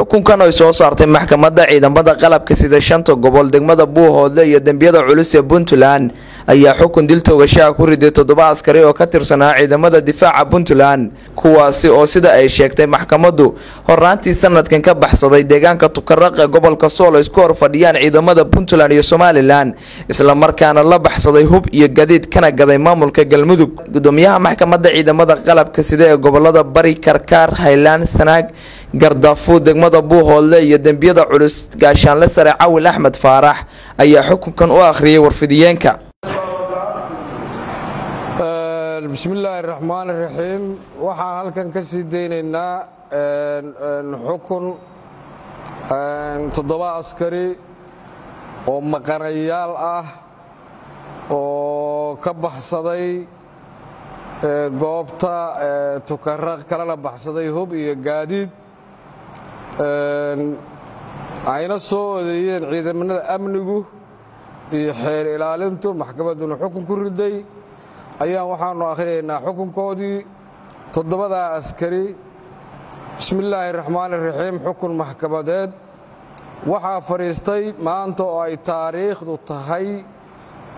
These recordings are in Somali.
xukunkan ay soo saartay maxkamadda ciidamada qalabka sida shanta gobol degmada Buuhoodle iyo dambiyada culus ee Puntland ayaa xukun dil toogasho ku riday 7 askari oo ka tirsanaa ciidamada difaaca Puntland kuwaasi oo sida ay sheegtay maxkamaddu horaantii sanadkan ka baxsaday deegaanka Tukaraq ee gobolka Sool isku hor fadhiyaan ciidamada Puntland iyo Somaliland isla markaana la baxsaday hub iyo gadiid kana gaday maamulka Galmudug gudoomiyaha maxkamadda ciidamada qalabka sida ee gobolada Bari Karkaar Highland Sanaag Gardaafo degmada Buuhoodle iyo dambiyada culus gaashaanle sare Cawil Axmed Faarax ayaa xukunkan u akhriyay warfidiyeenka bismillahir rahmaanir rahiim waxaan halkan ka sii deynaynaa xukun 7 askari oo maqarayaal ah oo ka baxsaday goobta Tukaraq kala baxsaday hub iyo gaadiid ayna soo odeeyeen ciidamada amnigu iyo xeer ilaalintu maxkamaddu xukun ku riday ayaan waxaanu akhriyeynaa xukunkoodii 7 askari bismillaahir rahmaanir rahiim xukun maxkamadeed waxa fariistay maanta oo ay taariikhdu tahay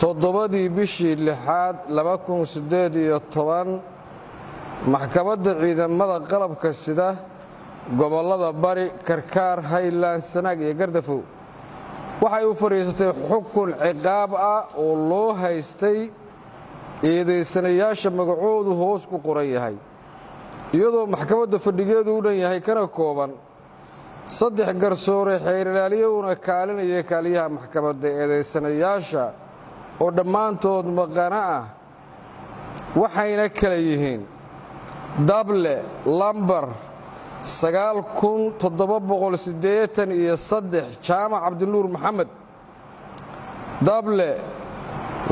7 bishii 6 2018 maxkamadda ciidamada qalabka sida gobolada Bari Karkaar Highland Sanaag iyo Gardaafo waxay u fariistay xukun ciqaab ah oo loo haystay eedeysanayaasha magacoodu hoos ku qoran yahay iyadoo maxkamadda fadhigeedu u dhan yahay kana kooban 3 garsoore xeer ilaaliyowna kaalinaya kaaliyaha maxkamadda eedeysanayaasha oo dhammaantood maqana ah waxayna kala yihiin dable lambar 9783 jaamac Cabdinuur Maxamed dable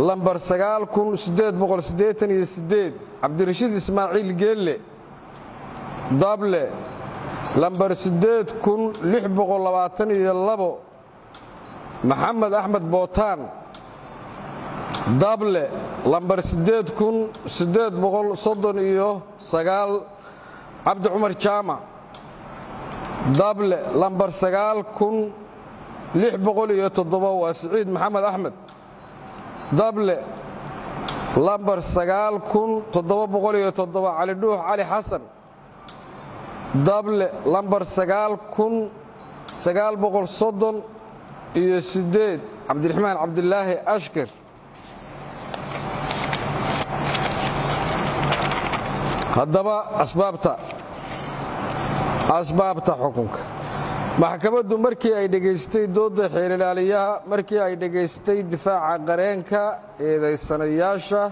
lambar 9888 Cabdirashiid Ismaaciil Geelle dable lambar 8622 Maxamed Axmed Bootaan dable lambar 8839 Cabdi Cumar Jaamac dable lambar 9607 waa Saciid Maxamed Axmed dable lambar 9707 Cali Dhuux Cali Xasan dable lambar 9938 Cabdiraxmaan Cabdilaahi Ashkar haddaba asbaabta xukunka maxkamaddu markii ay dhageystay dooda xeer ilaaliyaha markii ay dhageystay difaaca qareenka eedeysanayaasha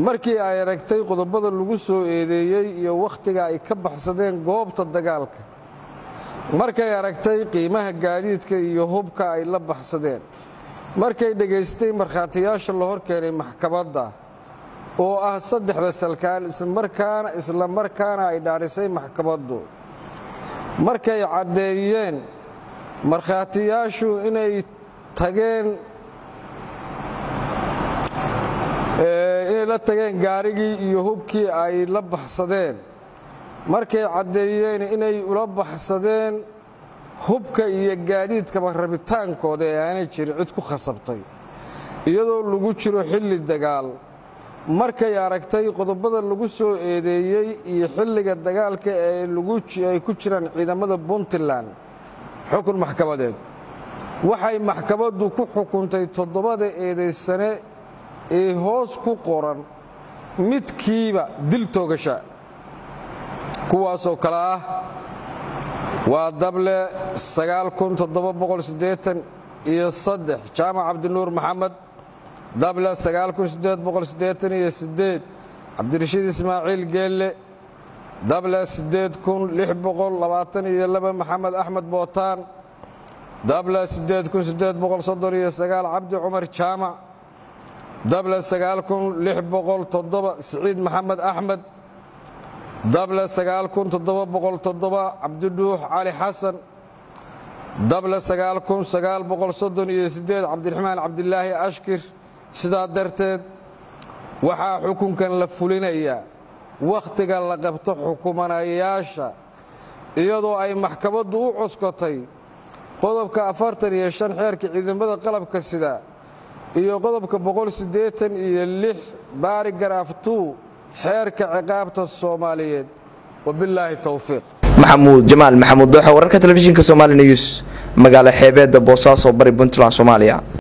markii ay aragtay qodobada lagu soo eedeeyay iyo waqtiga ay ka baxsadeen goobta dagaalka markay aragtay qiimaha gaadiidka iyo hubka ay la baxsadeen markay dhageystay markhaatiyaasha la horkeenay maxkamadda oo ah 3 salkaan isla markaana ay dhaarisay maxkamaddu markay cadeeyeen markhaatiyaashu inay la tageen gaarigii iyo hubkii ay la baxsadeen markay cadeeyeen inay ula baxsadeen hubka iyo gaadiidka rabitaankooda ee aanay jirin cid ku khasabtay iyadoo lagu jiro xilli dagaal markay aragtay qodobada lagu soo eedeeyay iyo xilliga dagaalka ee ay ku jiraan ciidamada Puntland xukun maxkamadeed waxay maxkamaddu ku xukuntay 7 eedeysane ee hoos ku qoran midkiiba dil toogasho kuwaas oo kala ah waa dable 9783 jaamac Cabdinuur Maxamed dable 9888 Cabdirashiid Ismaaciil Geelle dable 8622 Maxamed Axmed Bootaan dable 8839 Cabdi Cumar Jaamac dable 9607 Saciid Maxamed Axmed dable 9707 Cabdi Dhuux Cali Xasan dable 9938 Cabdiraxmaan Cabdilaahi Ashkar sidaa darteed waxaa xukunkan la fulinayaa waqtiga la qabto xukumanayaasha iyadoo ay maxkamaddu u cuskatay qodobka 45 xeerka ciidamada qalabka sida iyo qodobka 186 baarigraaf 2 xeerka ciqaabta Soomaaliyeed wabillahi tawfiiq maxamuud jamaal maxamuud dooxa wararka telefishinka Somali News magaala xeebeeda Boosaaso bari Puntland Soomaaliya